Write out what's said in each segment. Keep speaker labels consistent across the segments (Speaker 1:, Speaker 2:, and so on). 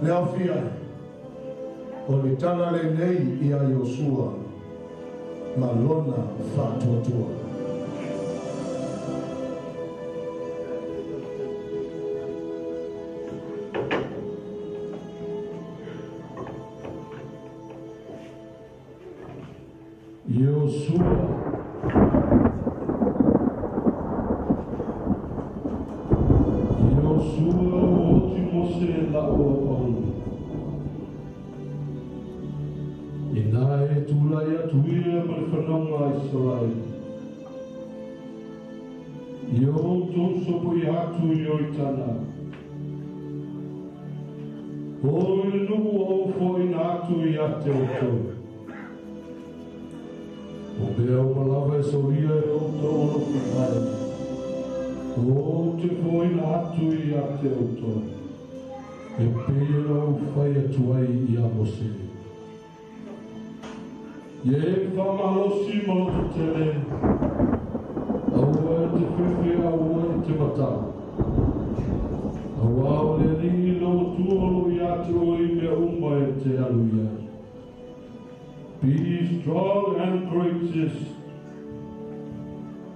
Speaker 1: Le afia o le tala le nei ia Yosua malona fatuatua. Yosua o Mose la o Paulo. Ina e tula ia tuia ma le whanonga Israel. Io tonso i atu i o tana. O e nuku o fo i atu i ate o tō. O bea o malawa e soria e o tō o ki mai. O te fo i atu i ate o tō. E pēra o whai atuai i a Mose. Ye whamalosi maloto tele. Aua e te whiwhi aua e te mata. Aua o le ringi lo tuolo i ate o i mea uma e te alu i ai. Be strong and courageous.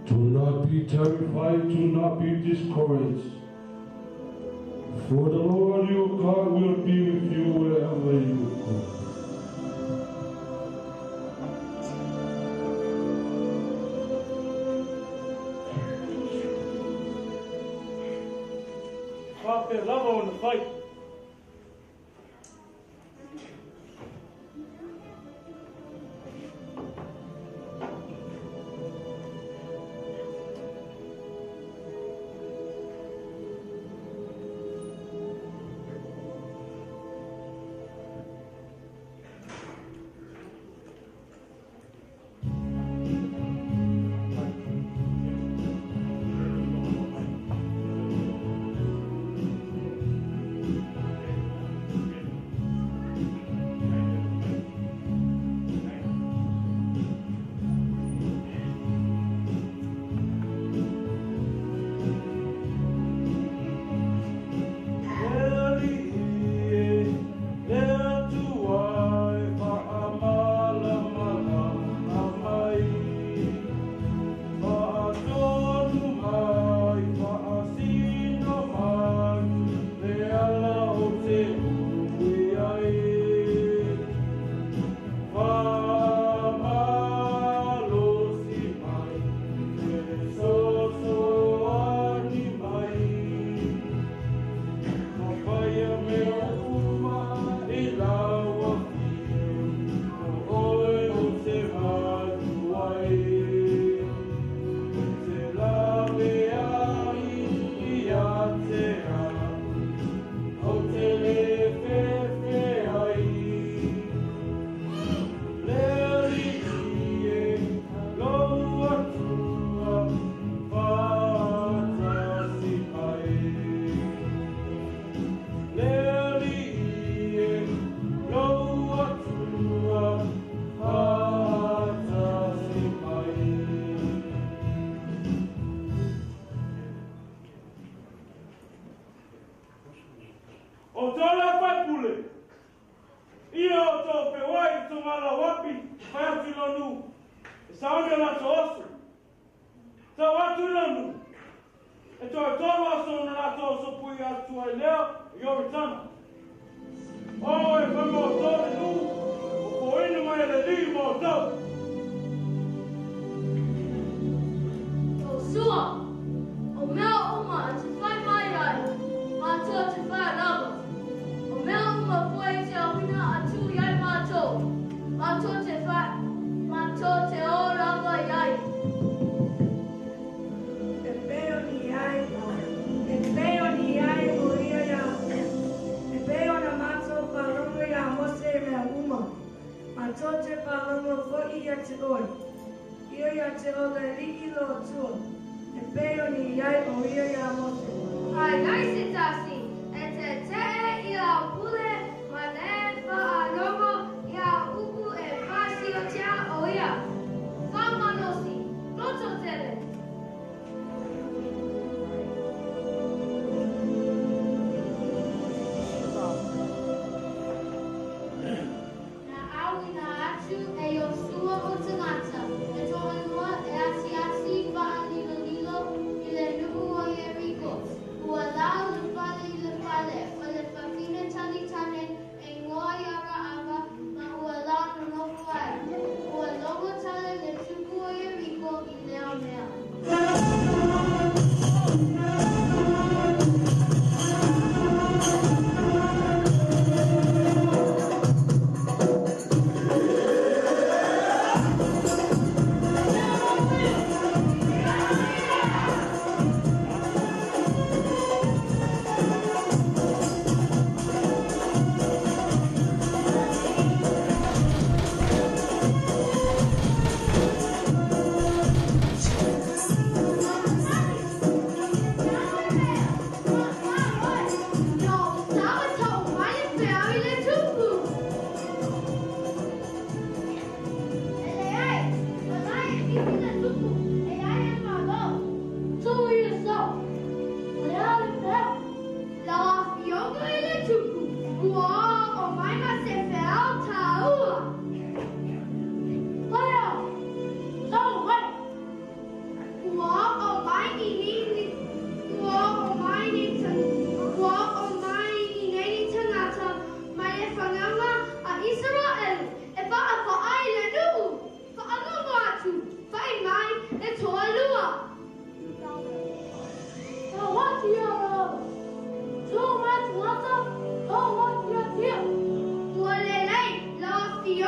Speaker 1: Do not be terrified, do not be discouraged. For the Lord your God will be with you wherever you go.
Speaker 2: Father, love on the fight.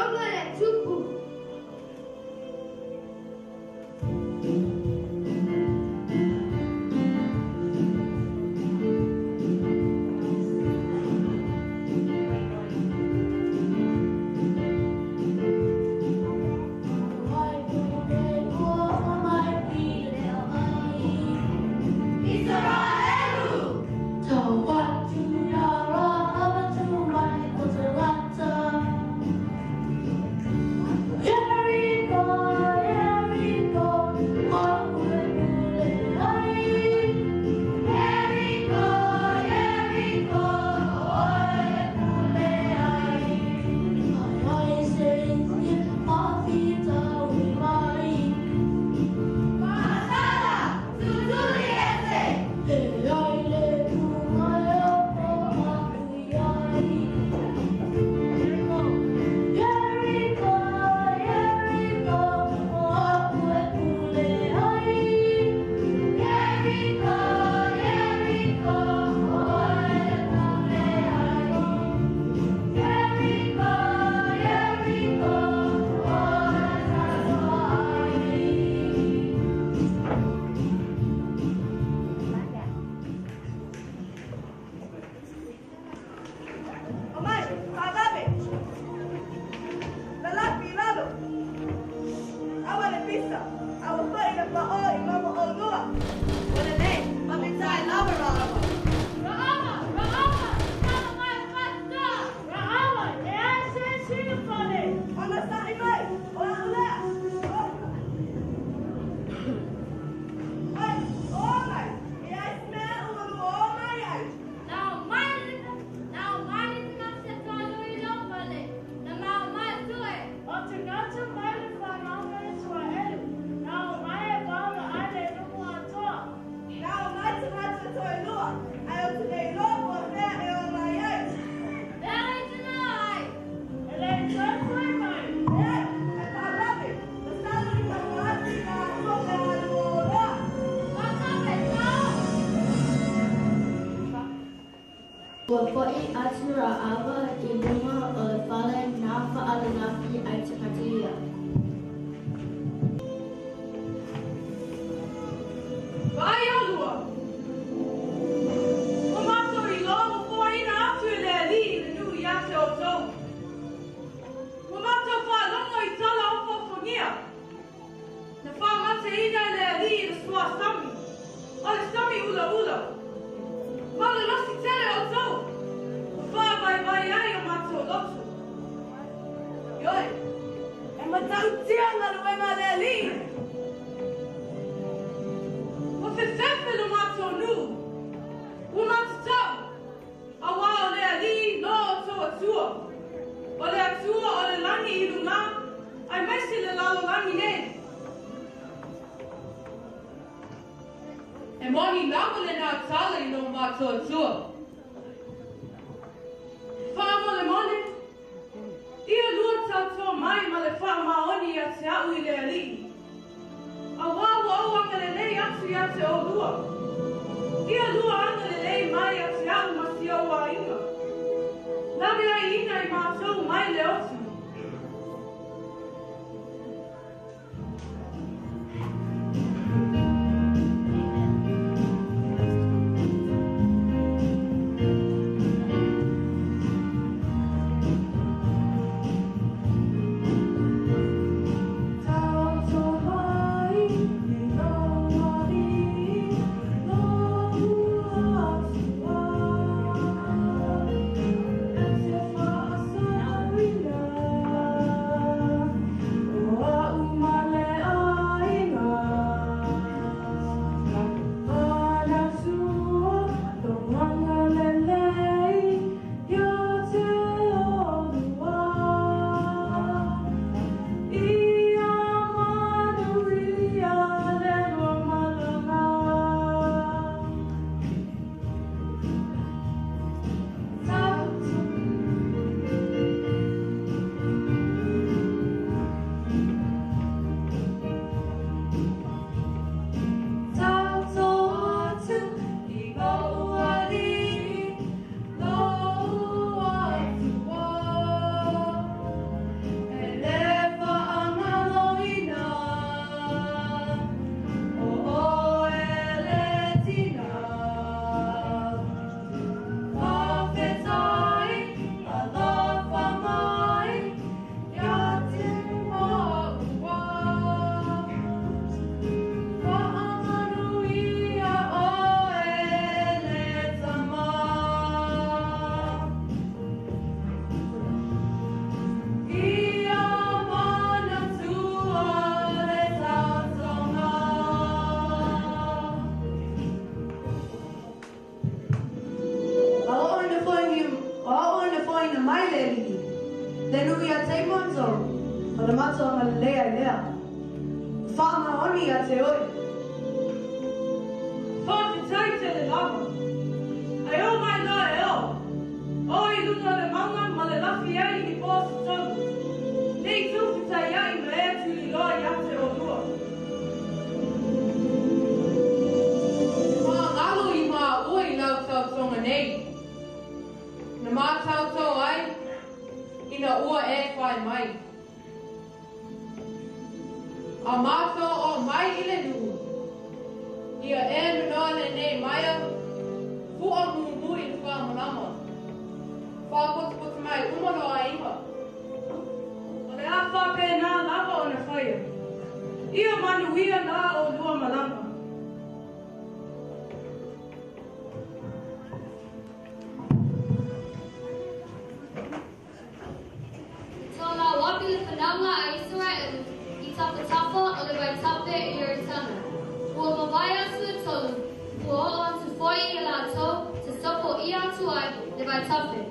Speaker 3: 영원의 축복.
Speaker 4: Wapo'i atura awa I bunga o le whale nā whaalinafi ai te patia.
Speaker 5: Vai alua! O mātou I longo poina atu e le ali I le nui a te o tau. O mātou whaalongo I tala o whawhangia. Na whamate ina le ali I le sua sami. O le sami ula ula. Ma le losi tere o tau. Vai ai o mātou lotu. Ioi, e matau tianga luenga le ali. O whewhewe no mātou nu. O mātou tau. A wā o le ali no o tau atua. O le atua o le langi I lunga. Ai maisi le lalo langi ne. E moni lango le nā tala I no mātou atua. Whaamole mole, ia lua tautoa mai ma le whaamaoni a te au I le ali. A wawa au anga le lei atu I a te o lua. Ia lua anga le lei mai a te au ma te o a inga. Lawe ai ina I mātou mai le otu.
Speaker 3: Oh
Speaker 5: na mai le li. Le nui a te monzo. O le mato ma lea lea. Whaama oni a te oi. Whaati tai te le lava. Ai o mai la e o. O I lunga le maunga ma le lafi ai I pōsa tonu. Nei tuki tai ai ma e tuli loa I ate o lua.
Speaker 3: Ngalo I mā ui lau tau tonga nei. Na mā tau tau ai, ina ua e whai mai. A mātou o mai I le nuu. Ia e nunoa le nei maia, fua mumu I le whamanama. Whapotu mai umano a iwa.
Speaker 5: O le a whape nā lava o na whaia. Ia manuia nā o lua malama.
Speaker 6: Tōna wapi le whanaunga a Israel I tapatafa o le waitape I Yoritana. Ua mawai atu e tolu, ua o atu foi I la tau, te soko I atu ai le waitape.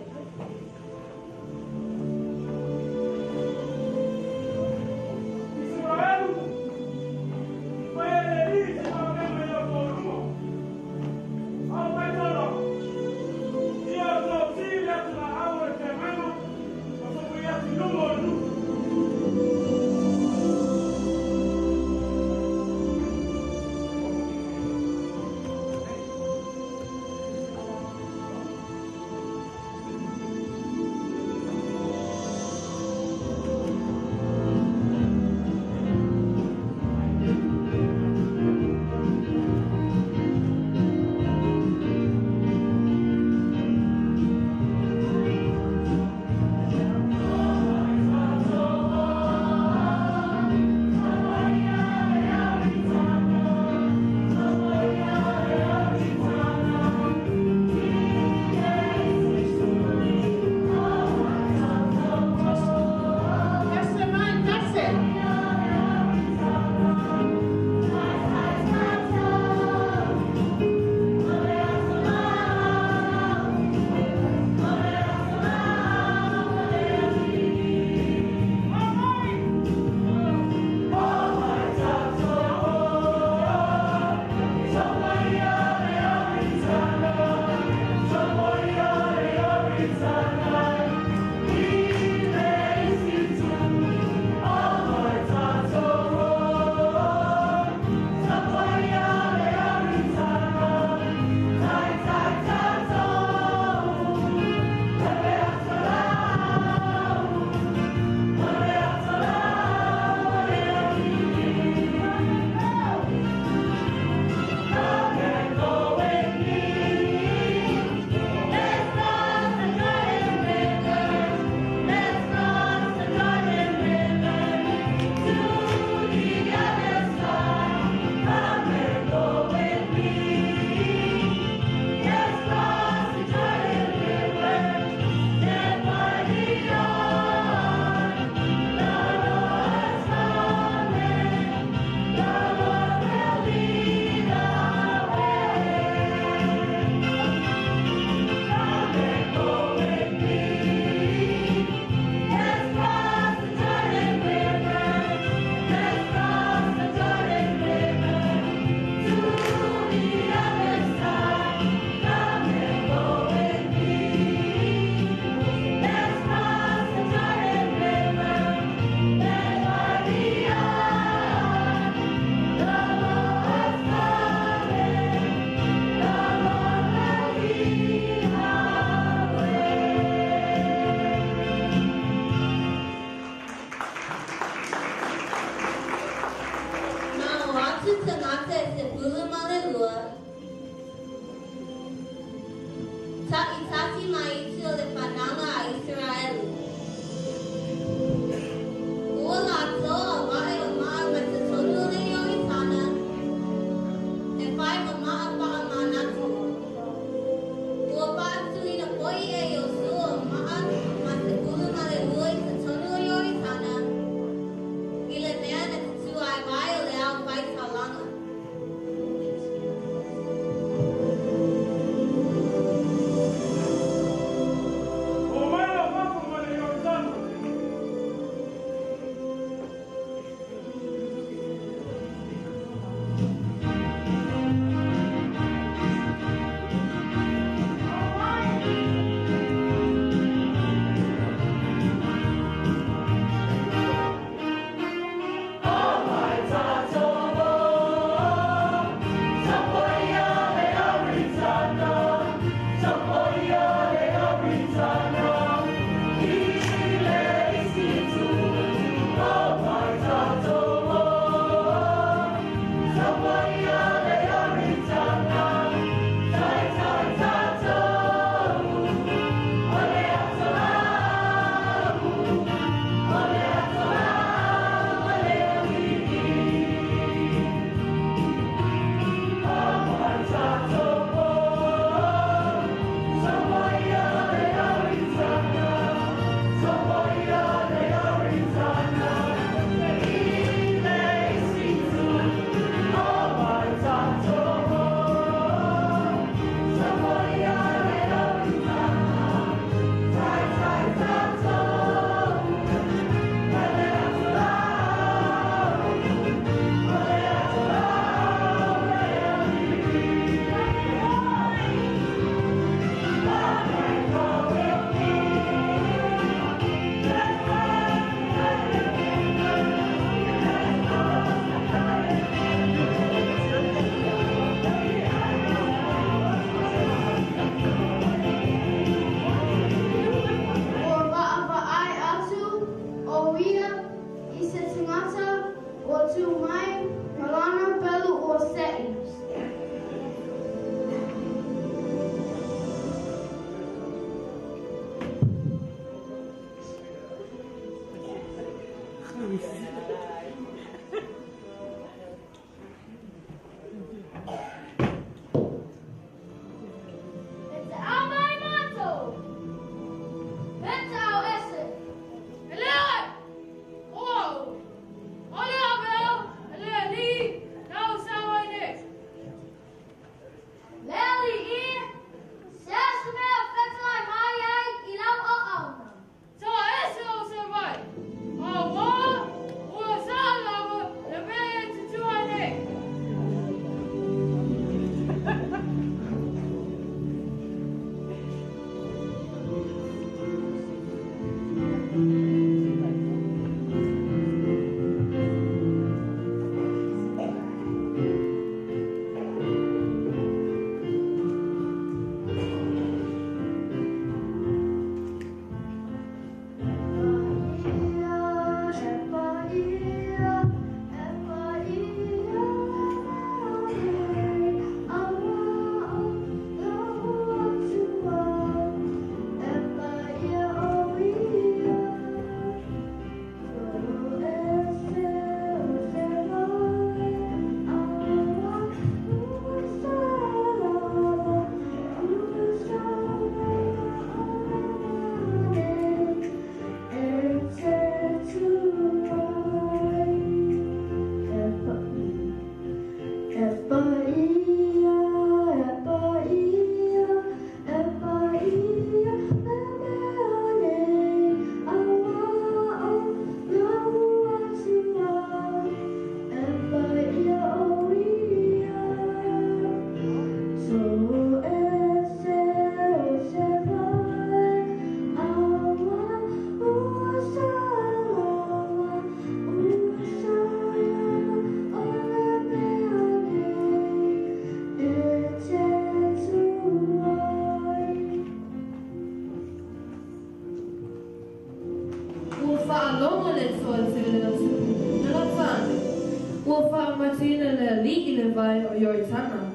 Speaker 7: whakamatina le li le vai o Yoritana,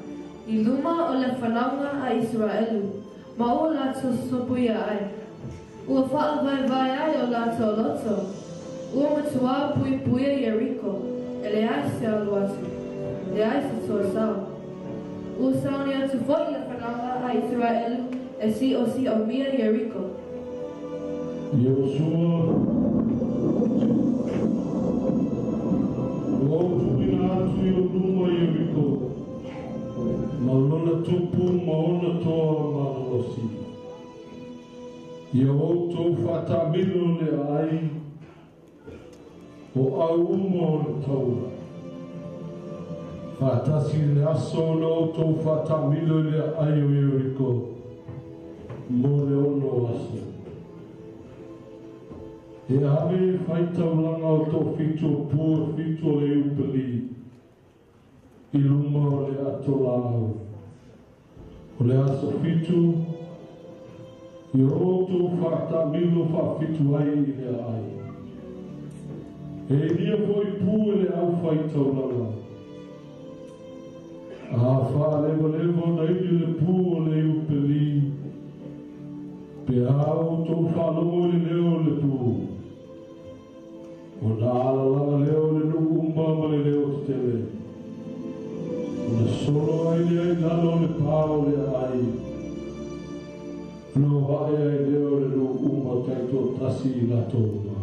Speaker 7: I luma o le whanaunga a Israelu, ma o lato sopuia ai. Ua wha vai ai o lato loto, ua matua pui puia Yeriko, e le ai se alu atu, le ai se toa sao. Ua sauni atu foi le whanaunga a Israelu, e si o mia Yeriko.
Speaker 1: Yosua, o tuina atu I o luma Yeriko, Malona tupu maona toa marosi. Ia outou whatamilo le ai o au uma le taua. Whatasi le aso le outou whatamilo le ai o Yeriko mo le ono aso. E ave whaitaulanga o tō whitu o pua whitu o le upeli I luma o le atolao. O le aso fitu, I roto whatamilo whawhitu ai I le ai. E nia voi pū le au whaitaulanga. A whalevo na ili le pū o le upeli. Pe au tō whalomo le leo le pū. O na alalanga leo le nuku umama le leo te tele. O solo ai le nalo le pao le ai. No vai ai leo le no uma taito tasi I la toma.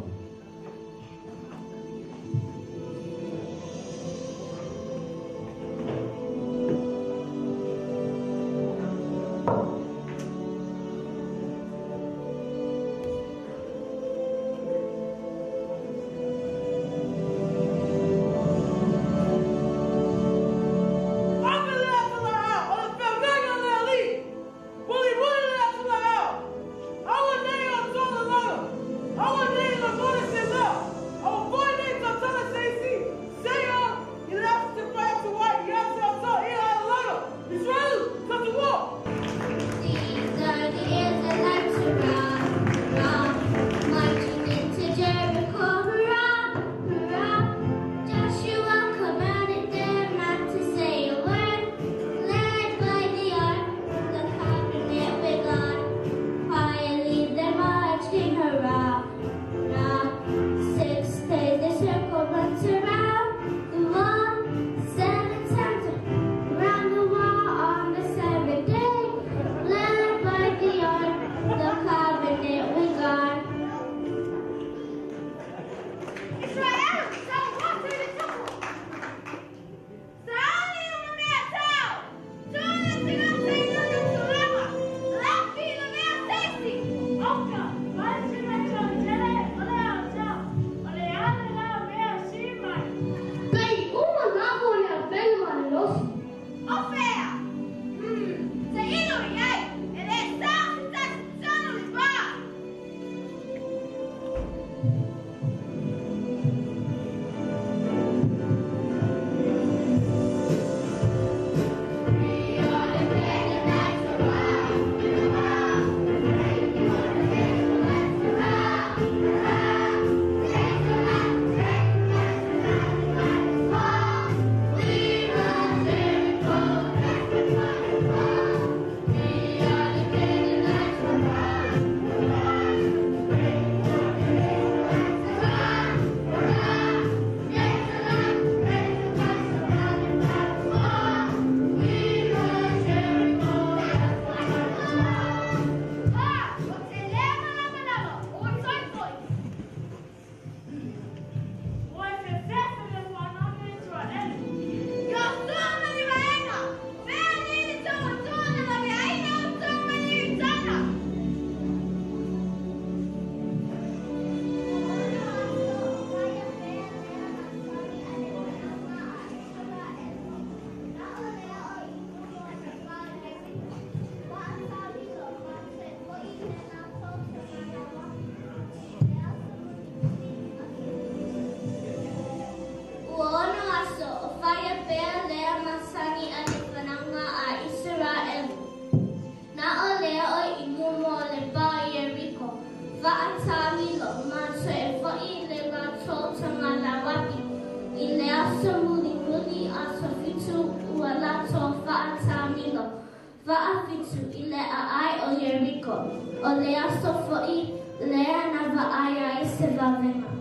Speaker 4: Samuli muli Wa'afitu I le ai o Yeriko, o le aso fo'i lea na wa'ai ai se wawenga.